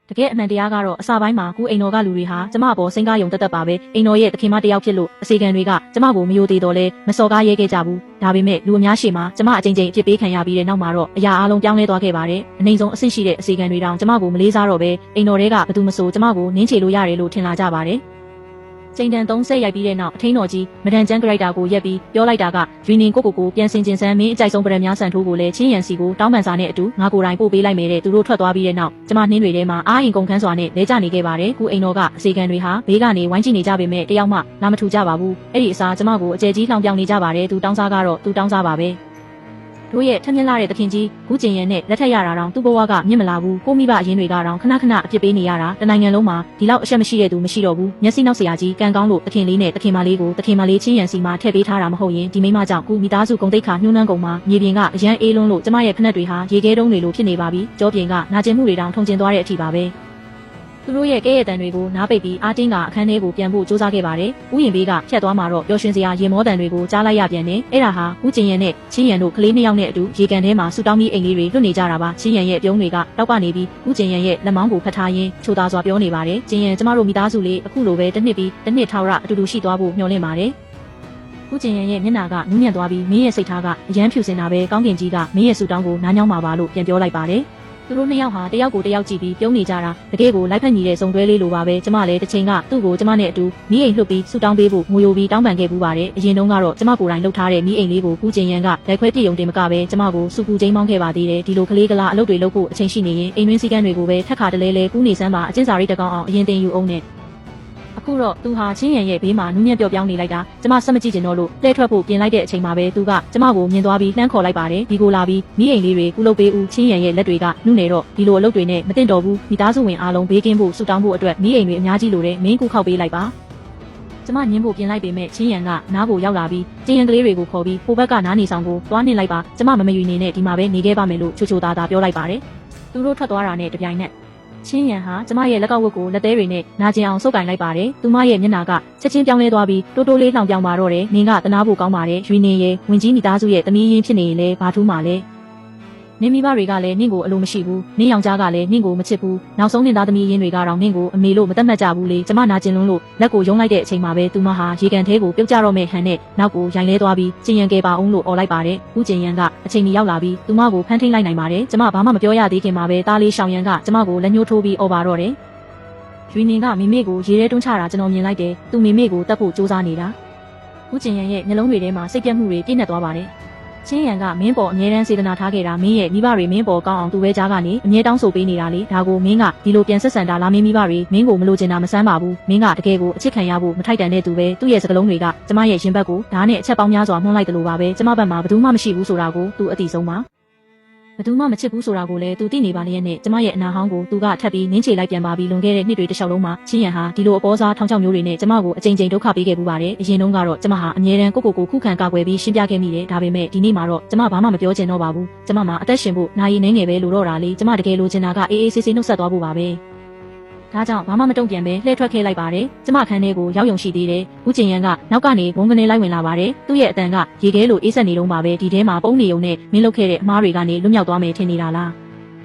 တကယ်အမှန်တရားကတော့အစာပိုင်းမှာကူအိမ်တော်ကလူတွေဟာကျမအပေါ်စိန်ကားယုံတက်ပါပဲအိမ်တော်ရဲ့တခင်မတယောက်ဖြစ်လို့အစီကံတွေကကျမကိုမယိုသေးတော့လဲမစော်ကားရဲခဲ့ကြဘူးဒါပေမဲ့လူအများရှေ့မှာကျမအကြိမ်ကြိမ်အဖြစ်ပေးခံရပြီးတဲ့နောက်မှာတော့အရာအလုံးပြောင်းလဲသွားခဲ့ပါတယ်အနိုင်ဆုံးအဆင့်ရှိတဲ့အစီကံတွေတောင်ကျမကိုမလေးစားတော့ပဲအိမ်တော်တွေကဘသူမဆိုကျမကိုနင်းချေလို့ရတယ်လို့ထင်လာကြပါတယ်ချိန်တန်30ရိုက်ပြီးတဲ့နောက်အထင်းတော်ကြီးမဒန်ကျန်းကရိုက်တာကိုရက်ပြီးပြောလိုက်တာကယူနင်ကိုပြန်စင်ကျင်ဆန်းမင်းအကြိုက်ဆုံးပရမများဆန်ထိုးကိုလည်းချင်းရန်စီကိုတောင်းပန်စာနဲ့အတူငါကိုယ်တိုင်ပို့ပေးလိုက်မယ်တဲ့သူတို့ထွက်သွားပြီးတဲ့နောက်ကျမနှင်းတွေထဲမှာအားရင်ကုန်ခန်းစွာနဲ့လဲကျနေခဲ့ပါတယ်ကုအိမ်တော်ကအစီကံတွေဟာဘေးကနေဝိုင်းကြည့်နေကြပေမဲ့တယောက်မှလာမထူကြပါဘူးအဲ့ဒီအစားကျမကိုအကျယ်ကြီးလှောင်ပြောင်နေကြပါတယ်သူတောင်းစားကတော့သူတောင်းစားပါပဲတို့ရဲ့ထက်မြက်လာတဲ့သခင်ကြီးခုကျင်ရန်နဲ့လက်ထက်ရတာတောင်သူ့ဘဝကမြင့်မလာဘူးကိုမိဘအရင်တွေကတော့ခဏခဏအပြစ်ပေးနေရတာတနိုင်ငံလုံးမှာဒီလောက်အရှက်မရှိတဲ့သူမရှိတော့ဘူးမျက်စိနောက်ဆရာကြီးကံကောင်းလို့သခင်လေးနဲ့သခင်မလေးကိုသခင်မလေးချင်းရန်စီမှာထည့်ပေးထားတာမဟုတ်ရင်ဒီမိမကြောင့်ကုမိသားစုဂုံတိတ်ခါညှိုးနှမ်းကုန်မှာမြေပြင်ကအရန်အေးလွန်းလို့ကျမရဲ့ဖက်နှက်တွေဟာရေခဲတုံးတွေလိုဖြစ်နေပါပြီကြောပြင်ကနာကျင်မှုတွေတောင်ထုံကျင်သွားတဲ့အထိပါပဲသူတို့ရဲ့ကဲရဲ့တန်တွေကိုနားပိတ်ပြီးအားတင်းကအခန်းထဲကိုပြန်ဖို့စူးစမ်းခဲ့ပါတယ်။ဥယျာဉ်ဘေးကဖြတ်သွားမှာတော့ပျော်ရွှင်စရာရေမောတန်တွေကိုကြားလိုက်ရပြန်တယ်။အဲ့ဒါဟာဦးကျင်ရန်နဲ့ချင်းရန်တို့ကလေးနှစ်ယောက်နဲ့အတူရေကန်ထဲမှာဆူတောင်းပြီးအိမ်လေးတွေလွတ်နေကြတာပါ။ချင်းရန်ရဲ့ပြုံးတွေကတောက်ကနေပြီးဦးကျင်ရန်ရဲ့လက်မောင်းကိုဖတ်ထားရင်းချိုသားစွာပြောနေပါတယ်။ချင်းရန်ကျမတို့မိသားစုလေးအခုလိုပဲတစ်နှစ်ထောက်ရအတူတူရှိသွားဖို့မျှော်လင့်ပါတယ်။ဦးကျင်ရန်ရဲ့မျက်နှာကနူးညံ့သွားပြီးမင်းရဲ့စိတ်ထားကအယမ်းဖြူစင်တာပဲကောင်းကင်ကြီးကမင်းရဲ့ဆူတောင်းကိုနားညောင်းပါလို့ပြန်ပြောလိုက်ပါတယ်။သူတို့နှစ်ယောက်ဟာတယောက်ကိုတယောက်ကြည့်ပြီးပြုံးနေကြတာတကယ်ကိုလိုက်ဖက်ညီတဲ့စုံတွဲလေးလိုပါပဲကျမလည်းတစ်ချိန်ကသူ့ကိုကျမနဲ့အတူမိအိမ်လှုပ်ပြီးဆူတောင်းပေးဖို့ငိုယိုပြီးတောင်းပန်ခဲ့ပူပါတယ်အရင်တုန်းကတော့ကျမကိုယ်တိုင်လှုပ်ထားတဲ့မိအိမ်လေးကိုကူကျင်ရန်ကလက်ခွဲပြည့်ုံတင်မကပဲကျမကိုစူပူချင်းမောင်းခဲ့ပါသေးတယ်ဒီလိုကလေးကလာအလုပ်တွေလုပ်ဖို့အချိန်ရှိနေရင်အိမ်တွင်းစည်းကမ်းတွေကိုပဲထက်ခါတလဲလဲကူးနေစမ်းပါအကျဉ်းစာရိတ်တကောင်အောင်အရင်တင်ယူအောင်နဲ့အခုတော့သူဟာချင်းရန်ရဲ့ဘေးမှာနူးညံ့ပျော့ပြောင်းနေလိုက်တာကျမစက်မကြည့်ကျင်တော့လို့လှဲထွက်ဖို့ပြင်လိုက်တဲ့အချိန်မှာပဲသူကကျမကိုမြင်သွားပြီးလှမ်းခေါ်လိုက်ပါတယ်ဒီကိုလာပြီးမိအိမ်လေးတွေကုလုပ်ပေးဦးချင်းရန်ရဲ့လက်တွေကနှုတ်နေတော့ဒီလိုအလုပ်တွေနဲ့မတင်တော့ဘူးမိသားစုဝင်အားလုံးဘေးကင်းဖို့ဆူတောင်းဖို့အတွက်မိအိမ်တွေအများကြီးလိုတဲ့မင်းကူခောက်ပေးလိုက်ပါကျမညင်းဖို့ပြင်လိုက်ပေမဲ့ချင်းရန်ကနားကိုရောက်လာပြီးချင်းရန်ကလေးတွေကိုခေါ်ပြီးဟိုဘက်ကနားနေဆောင်ကိုသွားနှင်လိုက်ပါကျမမယူနေနဲ့ဒီမှာပဲနေခဲ့ပါမယ်လို့ချိုသားပြောလိုက်ပါတယ်သူတို့ထွက်သွားတာနဲ့တပြိုင်နက်ချင်းရန်ဟာကျမရဲ့လက်ကောက်ဝတ်ကိုလက်သေးတွေနဲ့နာကျင်အောင်ဆုပ်ကင်လိုက်ပါတယ်။သူမရဲ့မျက်နှာကချက်ချင်းပြောင်းလဲသွားပြီးတိုးတိုးလေးလှောင်ပြောင်ပါတော့တယ်။နင်ကတနာဖို့ကောင်းပါတယ်။ရွေနေရဲ့ဝင်ကြီးမိသားစုရဲ့တမီးရင်းဖြစ်နေရင်လည်းဘာထူးမှလဲ။နင်မိဘတွေကလည်းနင့်ကိုအလိုမရှိဘူး။နင့်ယောက်ျားကလည်းနင့်ကိုမချစ်ဘူး။နောက်ဆုံးနင်သားသမီးရင်းတွေကတော့နင့်ကိုအမေလို့မတတ်မှတ်ကြဘူးလေ။ကျမနာကျင်လွန်းလို့လက်ကိုယုံလိုက်တဲ့အချိန်မှာပဲသူမဟာရေကန်သေးကိုပြုတ်ကျတော့မဲ့ဟန်နဲ့နောက်ကိုရိုင်လဲသွားပြီးကျင်ရန်ကဲပါအောင်လို့អော်လိုက်ပါတယ်။ဦးကျင်ရန်ကအချိန်ကြီးရောက်လာပြီးသူမကိုဖမ်းထိန်လိုက်နိုင်ပါတယ်။ကျမဘာမှမပြောရသေးခင်မှာပဲသားလေးရှောင်ရန်ကကျမကိုလက်ညှိုးထိုးပြီးអော်ပါတော့တယ်။ရွေနေကမိမေကိုရေထဲတွန်းချတာကျွန်တော်မြင်လိုက်တယ်။သူမိမေကိုတတ်ဖို့စူးစမ်းနေတာ။ဦးကျင်ရန်ရဲ့နှလုံးတွေထဲမှာစိတ်ပြတ်မှုတွေပြည့်နှက်သွားပါတယ်။ချင်းရန်ကမင်းပေါ်အမြဲတမ်းစေတနာထားခဲ့တာမင်းရဲ့မိဘတွေမင်းပေါ်ကောင်းအောင်သူပဲကြားကနေအမြဲတောင်းဆိုပေးနေတာလေဒါကိုမင်းကဒီလိုပြန်ဆက်ဆံတာလားမင်းမိဘတွေမင်းကိုမလိုချင်တာမဆန်းပါဘူးမင်းကတကယ်ကိုအချစ်ခံရဖို့မထိုက်တန်တဲ့သူပဲသူ့ရဲ့စကားလုံးတွေကကျမရဲ့ရင်ဘတ်ကိုဓာတ်နဲ့အချက်ပေါင်းများစွာမှုန်းလိုက်တယ်လို့ပါပဲကျမဘက်မှာဘယ်သူမှမရှိဘူးဆိုတာကိုသူအတိဆုံးပါဘယ်သူမှမချစ်ဘူးဆိုတာကိုလည်းသူသိနေပါလျက်နဲ့ကျမရဲ့အနာဟောင်းကိုသူကထပ်ပြီးနင်းချေလိုက်ပြန်ပါပြီးလွန်ခဲ့တဲ့နှစ်တွေတစ်လျှောက်လုံးမှာချင်းရန်ဟာဒီလိုအပေါ်စားထောင်ချောက်မျိုးတွေနဲ့ကျမကိုအကြိမ်ကြိမ်ဒုက္ခပေးခဲ့ပူပါတယ်အရင်တုန်းကတော့ကျမဟာအမြဲတမ်းကိုခုခံကာကွယ်ပြီးရှင်းပြခဲ့မိတယ်ဒါပေမဲ့ဒီနေ့မှာတော့ကျမဘာမှမပြောချင်တော့ပါဘူးကျမမှာအသက်ရှင်ဖို့နာရီနှင်းငယ်ပဲလိုတော့တာလေကျမတကယ်လိုချင်တာကအေးအေးဆေးဆေးနှုတ်ဆက်သွားဖို့ပါပဲဒါကြောင့်ဘာမှမတုံ့ပြန်ပဲလှည့်ထွက်ခဲ့လိုက်ပါတယ်ကျမခန်းထဲကိုရောက်ယုံရှိသေးတယ်ဦးကျင်ရန်ကနောက်ကနေဘုံကနေလိုက်ဝင်လာပါတယ်သူ့ရဲ့အတန်ကရေခဲလိုအေးဆက်နေတော့ပါပဲဒီထဲမှာပုံနေုံနဲ့မင်းလုတ်ခဲ့တဲ့အမားတွေကနေလွတ်မြောက်သွားမယ်ထင်နေတာလား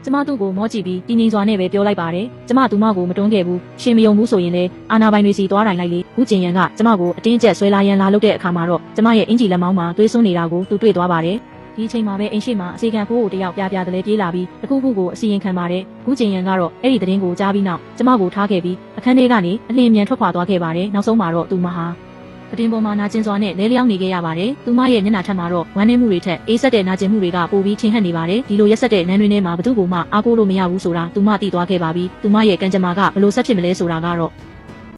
ကျမသူ့ကိုမောကြည့်ပြီးတင်းငိမ်စွာနဲ့ပဲပြောလိုက်ပါတယ်ကျမသူမကိုမတွန်းခဲ့ဘူးရှင်မယုံဘူးဆိုရင်လည်းအာနာပိုင်တွေစီသွားတိုင်လိုက်လေဦးကျင်ရန်ကကျမကိုအတင်းကျပ်ဆွဲလာရန်လာလုပ်တဲ့အခါမှာတော့ကျမရဲ့အင်ဂျီလက်မောင်းမှာသွေးစွန်းနေတာကိုသူတွေ့သွားပါတယ်ဒီအချိန်မှာပဲအိမ်ရှိမှာအစီကံဖိုးကိုတယောက်ပြတလဲပြေးလာပြီးတစ်ခုခုကိုအစီရင်ခံပါတယ်ဦးကျင်ရန်ကတော့အဲ့ဒီသတင်းကိုကြားပြီးနောက်ကျမကိုထားခဲ့ပြီးအခန်းထဲကနေအလင်းမြန်ထွက်ခွာသွားခဲ့ပါတယ်နောက်ဆုံးမှာတော့သူမဟာပတင်ပေါ်မှာနာကျင်စွာနဲ့လဲလျောင်းနေခဲ့ရပါတယ်။သူမရဲ့မျက်နှာထက်မှာတော့ဝမ်းနည်းမှုတွေထက်အေးဆက်တဲ့နာကျင်မှုတွေကပိုပြီးထင်ဟပ်နေပါတယ်။ဒီလိုရက်ဆက်တဲ့နန်းတွင်ထဲမှာဘသူ့ကိုမှအားကိုးလို့မရဘူးဆိုတာသူမသိသွားခဲ့ပါပြီ။သူမရဲ့ကံကြမ္မာကဘလို့ဆက်ဖြစ်မလဲဆိုတာကတော့